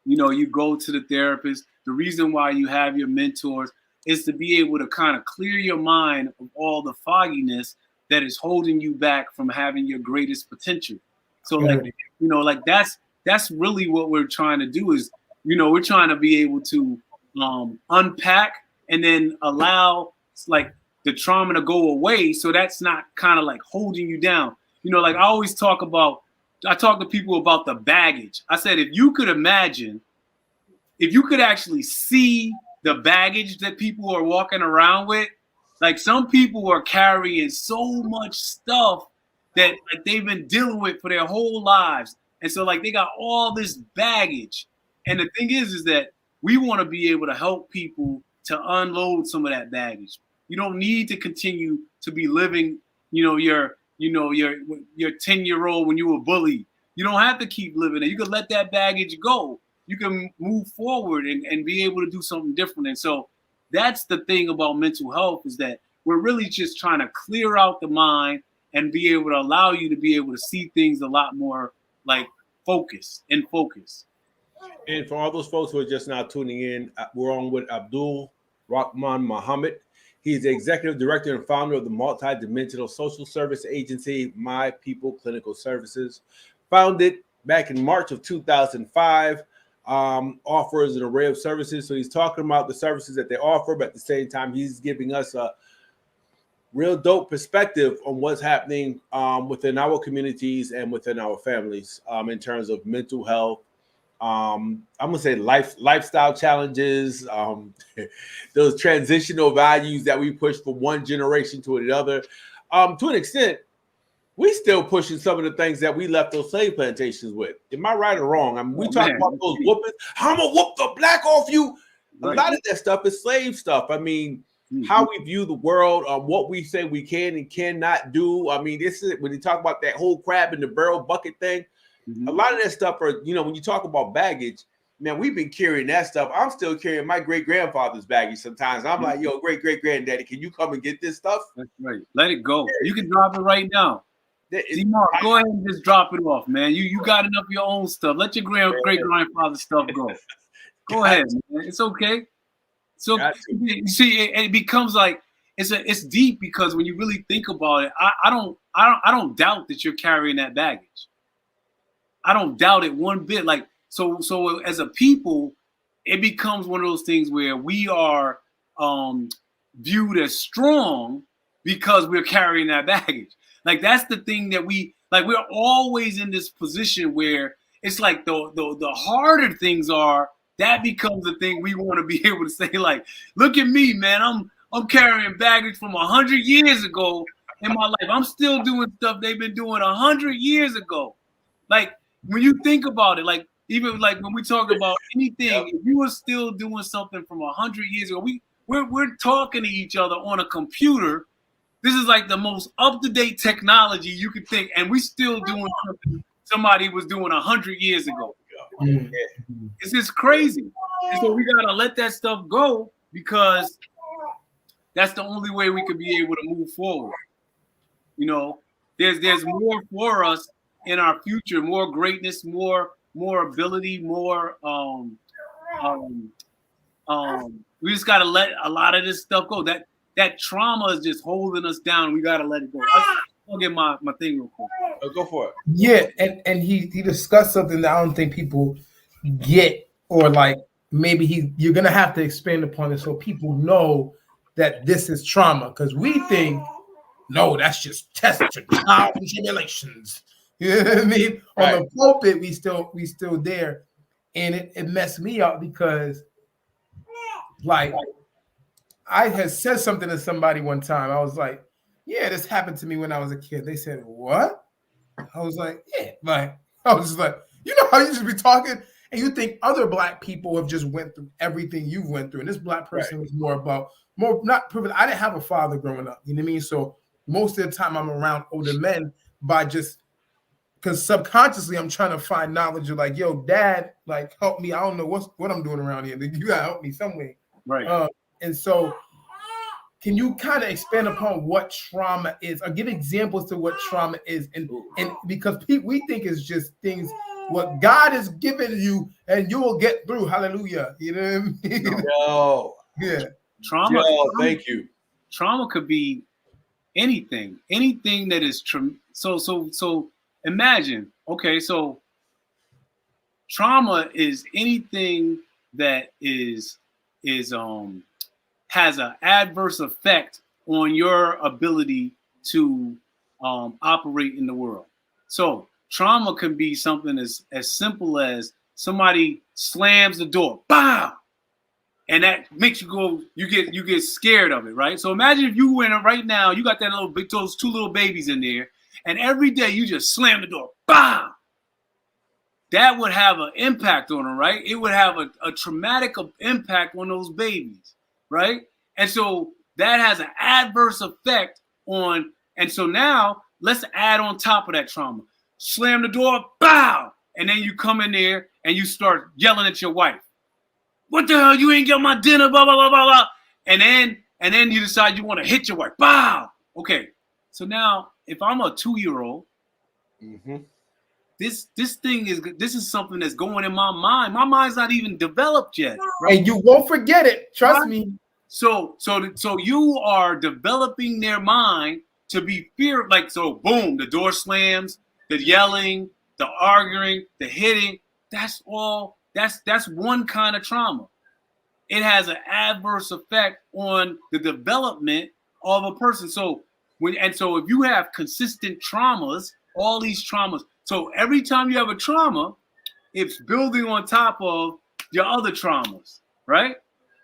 you know, you go to the therapist, the reason why you have your mentors is to be able to kind of clear your mind of all the fogginess that is holding you back from having your greatest potential. So like, you know, like that's really what we're trying to do is, you know, we're trying to be able to unpack and then allow like the trauma to go away. So that's not kind of like holding you down. You know, like I talk to people about the baggage. I said, if you could imagine, if you could actually see the baggage that people are walking around with, like some people are carrying so much stuff that like they've been dealing with for their whole lives. And so like they got all this baggage. And the thing is that we want to be able to help people to unload some of that baggage. You don't need to continue to be living, your 10-year-old when you were bullied. You don't have to keep living it. You can let that baggage go. You can move forward and be able to do something different. And so that's the thing about mental health, is that we're really just trying to clear out the mind and be able to allow you to be able to see things a lot more like focus. And for all those folks who are just now tuning in, we're on with Abdul-Rahmaan I. He's the executive director and founder of the multi-dimensional social service agency, My People Clinical Services. Founded back in March of 2005, offers an array of services. So he's talking about the services that they offer, but at the same time, he's giving us a real dope perspective on what's happening within our communities and within our families in terms of mental health. I'm gonna say lifestyle challenges, those transitional values that we push from one generation to another. To an extent, we still pushing some of the things that we left those slave plantations with. Am I right or wrong? I mean, we talk about those whoopings. I'm gonna whoop the black off you. Right. A lot of that stuff is slave stuff. I mean, how we view the world, what we say we can and cannot do. I mean, this is when you talk about that whole crab in the barrel bucket thing. A lot of that stuff are, when you talk about baggage, man, we've been carrying that stuff. I'm still carrying my great-grandfather's baggage sometimes. I'm like, yo, great-great-granddaddy, can you come and get this stuff? That's right. Let it go. You can drop it right now. D-Mark, go ahead and just drop it off, man. You got enough of your own stuff. Let your great-grandfather's stuff go. Go ahead, man. It's okay. So you see, it becomes like it's deep, because when you really think about it, I don't doubt that you're carrying that baggage. I don't doubt it one bit. Like so as a people, it becomes one of those things where we are viewed as strong because we're carrying that baggage. Like that's the thing that we're always in this position where it's like the harder things are, that becomes the thing we want to be able to say, like, look at me, man. I'm carrying baggage from 100 years ago in my life. I'm still doing stuff they've been doing 100 years ago. Like when you think about it, like even like when we talk about anything, if you were still doing something from 100 years ago, we're talking to each other on a computer. This is like the most up-to-date technology you could think, and we still doing something somebody was doing 100 years ago. It's just crazy. And so we gotta let that stuff go, because that's the only way we could be able to move forward. There's more for us in our future, more greatness, more ability, more we just gotta let a lot of this stuff go. That trauma is just holding us down. We gotta let it go. I'll get my thing real quick. Go for it. Yeah, and he discussed something that I don't think people get, or like maybe you're gonna have to expand upon it so people know that this is trauma, because we think, no, that's just tests and trials and tribulations. You know what I mean? Right. On the pulpit, we still there. And it messed me up because, like, I had said something to somebody one time. I was like, yeah, this happened to me when I was a kid. They said, what? I was like, yeah. Like, I was just like, you know how you just be talking and you think other Black people have just went through everything you've went through. And this Black person was more not privileged. I didn't have a father growing up. You know what I mean? So most of the time I'm around older men because subconsciously I'm trying to find knowledge of like, yo, dad, like help me. I don't know what I'm doing around here. You gotta help me some way. Right. And so can you kind of expand upon what trauma is or give examples to what trauma is? And because we think it's just things what God has given you and you will get through. Hallelujah. You know what I mean? No. Yeah. Trauma. Thank you. Trauma could be anything that is so imagine, okay, so trauma is anything that has an adverse effect on your ability to operate in the world. So trauma can be something as simple as somebody slams the door, BAM! And that makes you go, you get scared of it, right? So imagine if you went right now, you got those two little babies in there, and every day you just slam the door, BAM! That would have an impact on them, right? It would have a traumatic impact on those babies, right? And so that has an adverse effect on, and so now let's add on top of that trauma. Slam the door, bow! And then you come in there and you start yelling at your wife. What the hell? You ain't get my dinner, blah, blah, blah, blah, blah. And then you decide you want to hit your wife. Bow! Okay. So now if I'm a 2-year-old, this is something that's going in my mind. My mind's not even developed yet. Right? And you won't forget it. Trust me. So you are developing their mind to be fear. Like, so boom, the door slams, the yelling, the arguing, the hitting. That's all. That's one kind of trauma. It has an adverse effect on the development of a person. So if you have consistent traumas, all these traumas. So every time you have a trauma, it's building on top of your other traumas, right?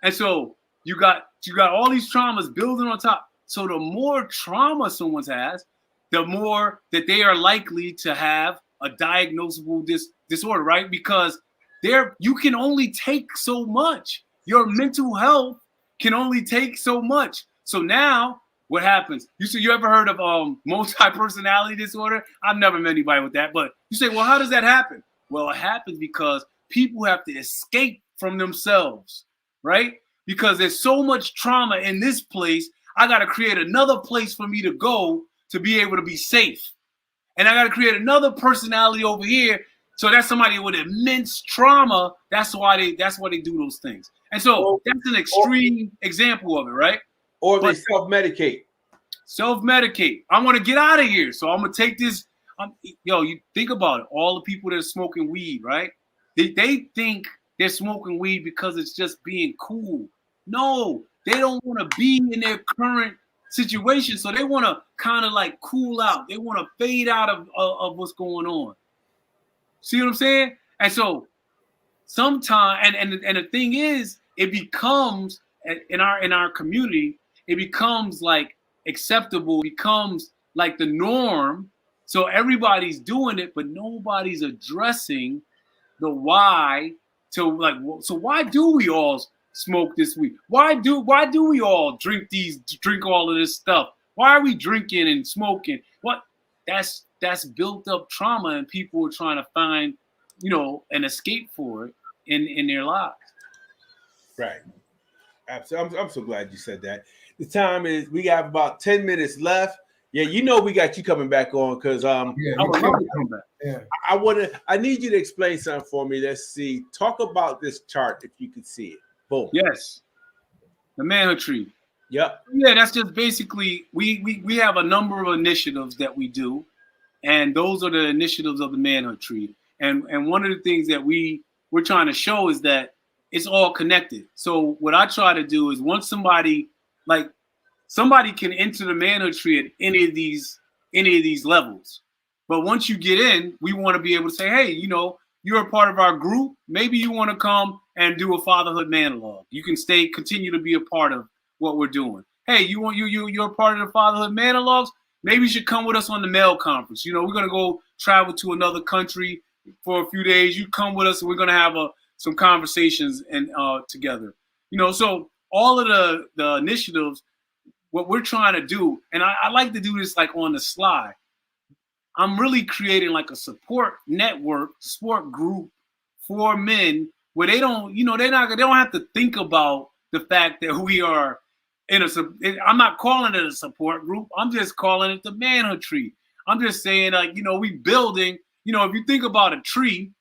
And so you got all these traumas building on top. So the more trauma someone has, the more that they are likely to have a diagnosable disorder, right? Because you can only take so much. Your mental health can only take so much. So now what happens? You ever heard of multi-personality disorder? I've never met anybody with that, but you say, well, how does that happen? Well, it happens because people have to escape from themselves, right? Because there's so much trauma in this place, I got to create another place for me to go to be able to be safe. And I got to create another personality over here. So that's somebody with immense trauma. That's why they do those things. And so that's an extreme example of it, right? Or they self-medicate. Self-medicate. I want to get out of here. So I'm going to take this. You think about it. All the people that are smoking weed, right? They think they're smoking weed because it's just being cool. No, they don't want to be in their current situation. So they want to kind of like cool out. They want to fade out of what's going on. See what I'm saying? And so sometimes, and the thing is, it becomes in our community, it becomes like acceptable, it becomes like the norm. So everybody's doing it, but nobody's addressing the why. So why do we all smoke this weed? Why do we all drink all of this stuff? Why are we drinking and smoking? What? That's built up trauma, and people are trying to find, an escape for it in their lives. Right. Absolutely. I'm so glad you said that. The time is, we have about 10 minutes left. Yeah, we got you coming back on because I need you to explain something for me. Let's see. Talk about this chart if you could see it. Boom. Yes. The Manor tree. Yep. Yeah, that's just basically we have a number of initiatives that we do, and those are the initiatives of the Manor tree. And one of the things that we're trying to show is that it's all connected. So what I try to do is once somebody can enter the Manor tree at any of these levels, But once you get in, we want to be able to say, hey, you know, you're a part of our group. Maybe you want to come and do a fatherhood monologue. You can continue to be a part of what we're doing. Hey, you're a part of the fatherhood monologues. Maybe you should come with us on the male conference. You know, we're gonna go travel to another country for a few days. You come with us, and we're gonna have some conversations and together. You know, so all of the initiatives, what we're trying to do, and I like to do this like on the slide. I'm really creating like a support network, support group for men where they don't, you know, they don't have to think about the fact that we are I'm not calling it a support group. I'm just calling it the manhood tree. I'm just saying, like, you know, we building, you know, if you think about a tree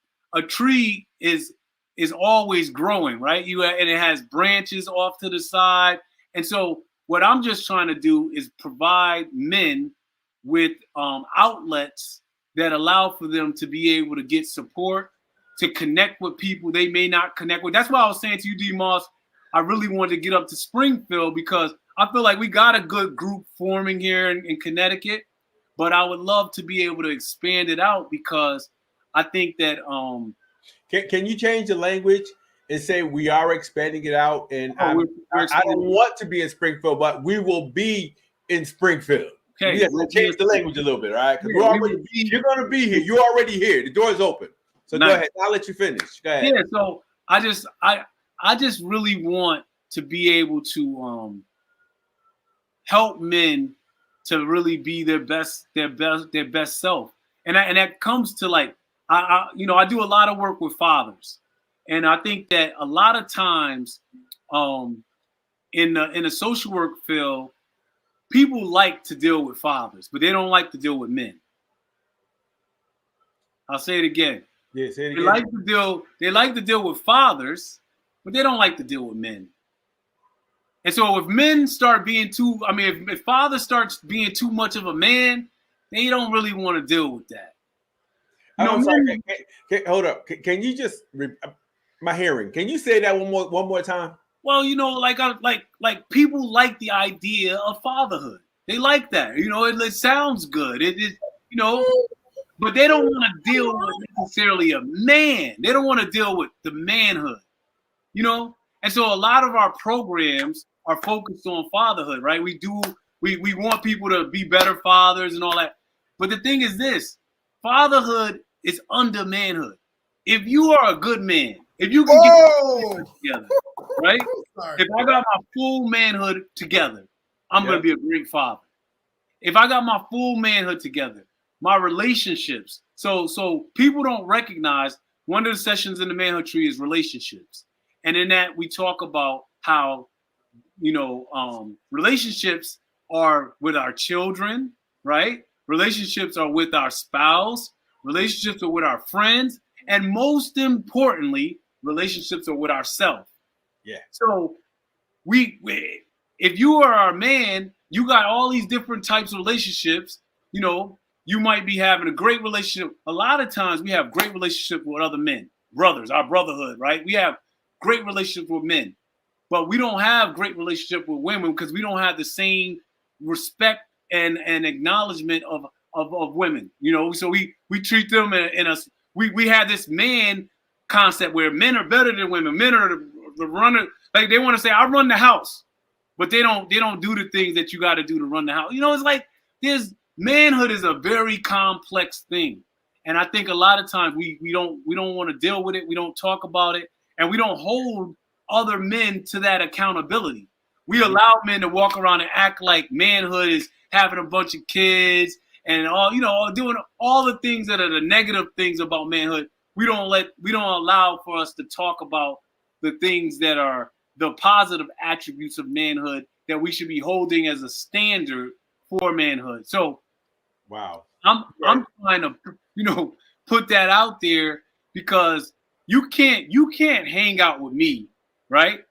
is always growing, right? And it has branches off to the side. And so what I'm just trying to do is provide men with outlets that allow for them to be able to get support, to connect with people they may not connect with. That's why I was saying to you, D. Moss, I really wanted to get up to Springfield because I feel like we got a good group forming here in Connecticut, but I would love to be able to expand it out because I think that Can you change the language and say we are expanding it out? And I don't want to be in Springfield, but we will be in Springfield. Okay, we have to change the language a little bit, all right? Because you're going to be here. You're already here. The door is open. So go ahead. I'll let you finish. Go ahead. Yeah. So I just really want to be able to help men to really be their best self, and that comes to like I do a lot of work with fathers, and I think that a lot of times in the social work field, people like to deal with fathers, but they don't like to deal with men. I'll say it again. Yeah, say it again. They like to deal with fathers, but they don't like to deal with men. And so if men start being if father starts being too much of a man, they don't really want to deal with that. Sorry. Hold up. Can you just my hearing? Can you say that one more time? Well, you know, like people like the idea of fatherhood. They like that. You know, it sounds good. It is, you know, but they don't want to deal with necessarily a man. They don't want to deal with the manhood. You know, and so a lot of our programs are focused on fatherhood, right? We want people to be better fathers and all that. But the thing is this, fatherhood is under manhood. If you are a good man, if you can get together, right? If I got my full manhood together, I'm going to be a great father. If I got my full manhood together, my relationships. So people don't recognize one of the sessions in the manhood tree is relationships. And in that, we talk about how, you know, relationships are with our children, right? Relationships are with our spouse. Relationships are with our friends. And most importantly, relationships are with ourselves. Yeah. So if you are our man, you got all these different types of relationships. You know, you might be having a great relationship. A lot of times we have great relationships with other men, brothers, our brotherhood, right? We have great relationships with men, but we don't have great relationship with women because we don't have the same respect and acknowledgement of women, you know. So we treat them we have this man concept where men are better than women. Men are the runner. Like they want to say, I run the house, but they don't do the things that you got to do to run the house. You know, it's like manhood is a very complex thing. And I think a lot of times we don't want to deal with it. We don't talk about it. And we don't hold other men to that accountability. We allow men to walk around and act like manhood is having a bunch of kids and all, you know, doing all the things that are the negative things about manhood. We don't allow for us to talk about the things that are the positive attributes of manhood that we should be holding as a standard for manhood. So, wow, I'm trying to, you know, put that out there because you can't hang out with me, right,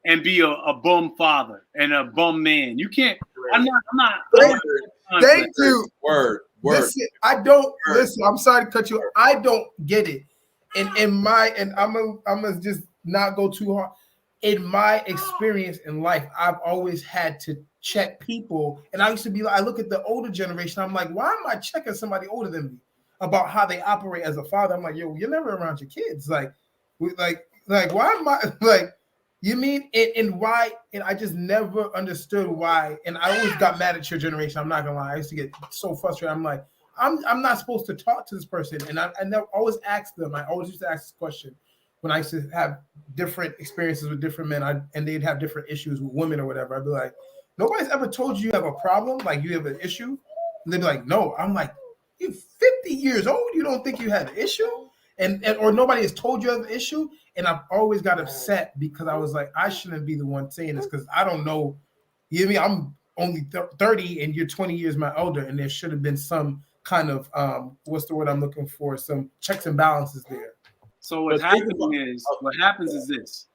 and be a bum father and a bum man. You can't. I'm not. Thank you. Word. Listen, I don't listen. I'm sorry to cut you. I don't get it. And I'm gonna just not go too hard. In my experience in life, I've always had to check people, and I used to be like, I look at the older generation. I'm like, why am I checking somebody older than me? about how they operate as a father. I'm like, yo, you're never around your kids. Like why am I like? You mean and why? And I just never understood why. And I always got mad at your generation. I'm not gonna lie. I used to get so frustrated. I'm like, I'm not supposed to talk to this person. And I never always asked them. I always used to ask this question when I used to have different experiences with different men. And they'd have different issues with women or whatever. I'd be like, nobody's ever told you have a problem, like you have an issue. And they'd be like, no. I'm like, you're 50 years old. You don't think you have an issue? And or nobody has told you have an issue. And I've always got upset because I was like, I shouldn't be the one saying this because I don't know. You know what I mean? I'm only 30 and you're 20 years my elder, and there should have been some kind of what's the word I'm looking for? Some checks and balances there. So what happens is this: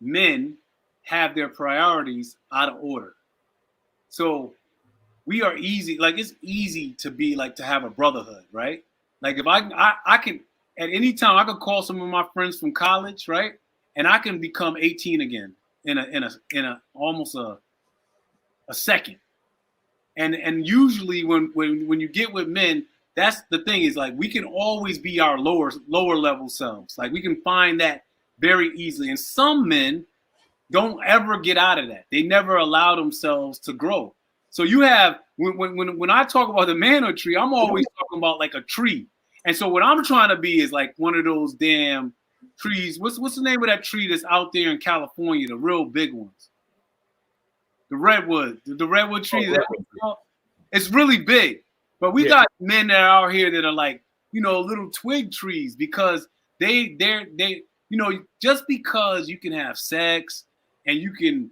men have their priorities out of order. So we are easy, like it's easy to be like to have a brotherhood, right? Like if I can at any time I could call some of my friends from college, right? And I can become 18 again in a almost a second. And usually when you get with men, that's the thing is like we can always be our lower level selves. Like we can find that very easily. And some men don't ever get out of that. They never allow themselves to grow. So you have when I talk about the Manor tree, I'm always talking about like a tree. And so what I'm trying to be is like one of those damn trees. What's the name of that tree that's out there in California? The real big ones. The redwood. The redwood tree. It's really big. But we got men that are out here that are like, little twig trees because they just because you can have sex and you can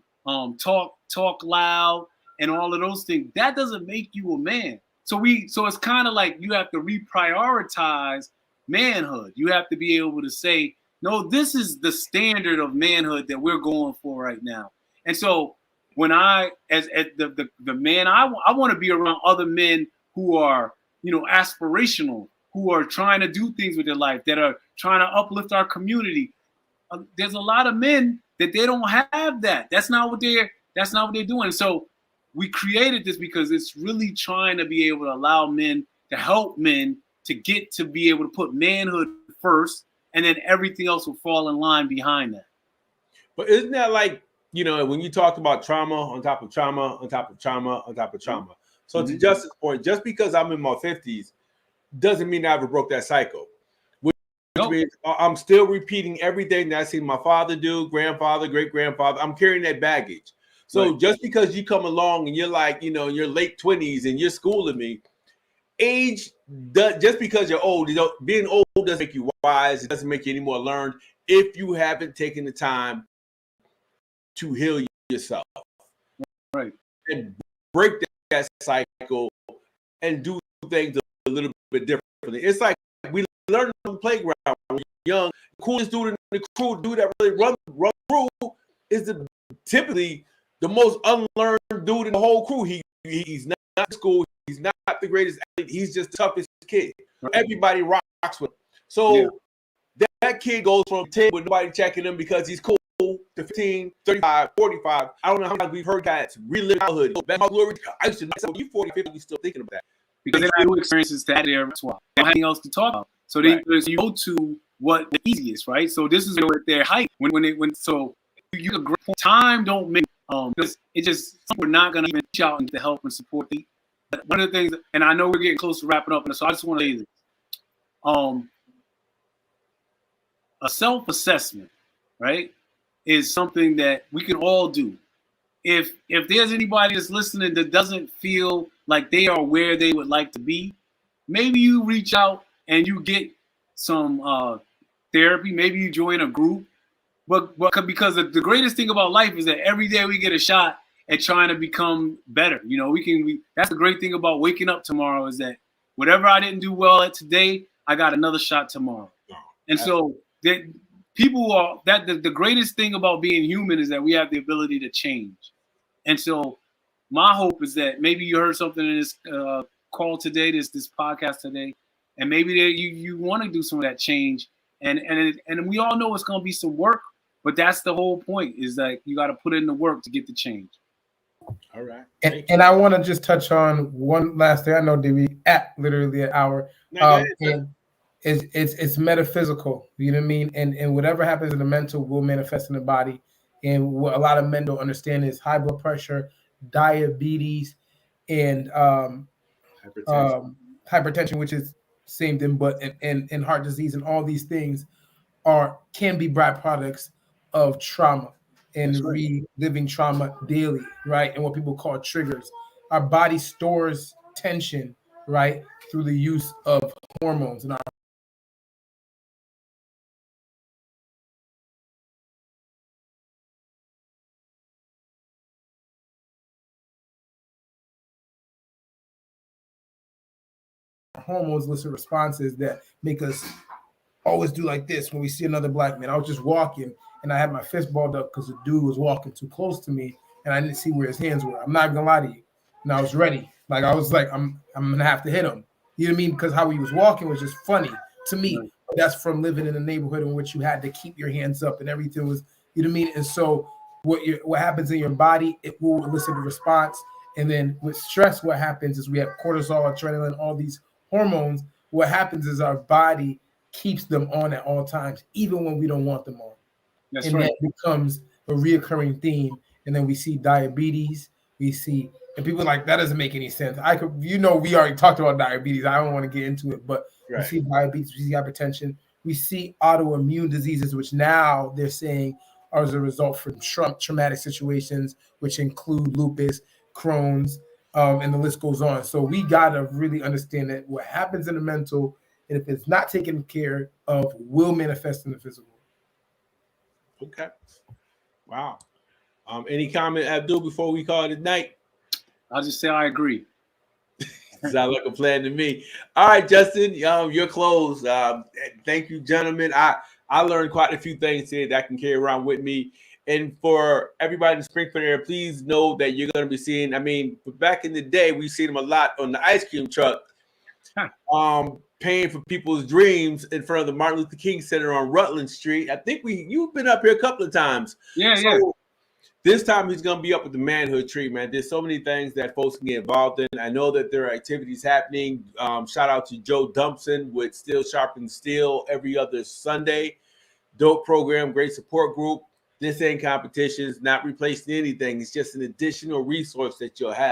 talk loud and all of those things, that doesn't make you a man. So it's kind of like you have to reprioritize manhood. You have to be able to say, no, this is the standard of manhood that we're going for right now. And so when as the man, I want to be around other men who are, aspirational, who are trying to do things with their life, that are trying to uplift our community. There's a lot of men that they don't have that. That's not what they're doing. So we created this because it's really trying to be able to allow men to help men to get to be able to put manhood first, and then everything else will fall in line behind that. But isn't that like, when you talk about trauma on top of trauma on top of trauma on top of trauma? So to Justice's point, just because I'm in my 50s doesn't mean I ever broke that cycle. Which means I'm still repeating everything that I seen my father do, grandfather, great-grandfather. I'm carrying that baggage. So just because you come along and you're like, in your late 20s and you're schooling me, age, just because you're old, being old doesn't make you wise. It doesn't make you any more learned if you haven't taken the time to heal yourself. Right. And break that cycle and do things a little bit differently. It's like we learn on the playground when you're young. The coolest dude in the crew, dude that really run through is typically the most unlearned dude in the whole crew. He's not in school. He's not the greatest athlete. He's just the toughest kid. Right. Everybody rocks with him. So that kid goes from 10 with nobody checking him because he's cool to 15, 35, 45. I don't know how many times we've heard guys relive childhood. Back my glory. I used to know you 40, 50, you still thinking about that. Because they don't have experiences to add there as well. They don't have anything else to talk about. So you go to what the easiest, right? So this is where their height. So you agree. Time don't make it just we're not gonna even reach out to help and support the. One of the things, and I know we're getting close to wrapping up, and so I just want to say this. A self-assessment, right, is something that we can all do. If there's anybody that's listening that doesn't feel like they are where they would like to be, maybe you reach out and you get some therapy. Maybe you join a group. But because the greatest thing about life is that every day we get a shot at trying to become better. That's the great thing about waking up tomorrow is that whatever I didn't do well at today, I got another shot tomorrow. And so the greatest thing about being human is that we have the ability to change. And so my hope is that maybe you heard something in this call today, this podcast today, and maybe you want to do some of that change. And we all know it's going to be some work, but that's the whole point is that you got to put in the work to get the change. All right. And I want to just touch on one last thing. I know that we at literally an hour. And it's metaphysical. You know what I mean? And whatever happens in the mental will manifest in the body. And what a lot of men don't understand is high blood pressure, diabetes, and hypertension, which is same thing, but and heart disease and all these things can be byproducts of trauma and reliving trauma daily, right? And what people call triggers. Our body stores tension, right, through the use of hormones, and our hormones elicit responses that make us always do like this when we see another black man. I was just walking and I had my fist balled up because the dude was walking too close to me and I didn't see where his hands were. I'm not gonna lie to you. And I was ready. Like I was like, I'm gonna have to hit him. You know what I mean? Because how he was walking was just funny to me. Right. That's from living in a neighborhood in which you had to keep your hands up and everything was, you know what I mean? And so what happens in your body, it will elicit a response. And then with stress, what happens is we have cortisol, adrenaline, all these hormones. What happens is our body keeps them on at all times, even when we don't want them on. That's and right. That becomes a reoccurring theme. And then we see diabetes, we see, and people are like, that doesn't make any sense. We already talked about diabetes. I don't want to get into it, but right. We see diabetes, we see hypertension, we see autoimmune diseases, which now they're saying are as a result from traumatic situations, which include lupus, Crohn's, and the list goes on. So we got to really understand that what happens in the mental, and if it's not taken care of, will manifest in the physical. Okay. Wow. Any comment, Abdul, before we call it a night? I'll just say I agree. Sounds like a plan to me. All right, Justin, you're closed. Thank you, gentlemen. I learned quite a few things today that I can carry around with me. And for everybody in Springfield area, please know that you're going to be seeing, back in the day, we seen them a lot on the ice cream truck, paying for people's dreams in front of the Martin Luther King Center on Rutland Street. I think you've been up here a couple of times. Yeah. This time he's going to be up with the manhood tree, man. There's so many things that folks can get involved in. I know that there are activities happening. Shout out to Joe Dumpson with Steel Sharpen Steel every other Sunday. Dope program, great support group. This ain't competitions, not replacing anything. It's just an additional resource that you'll have.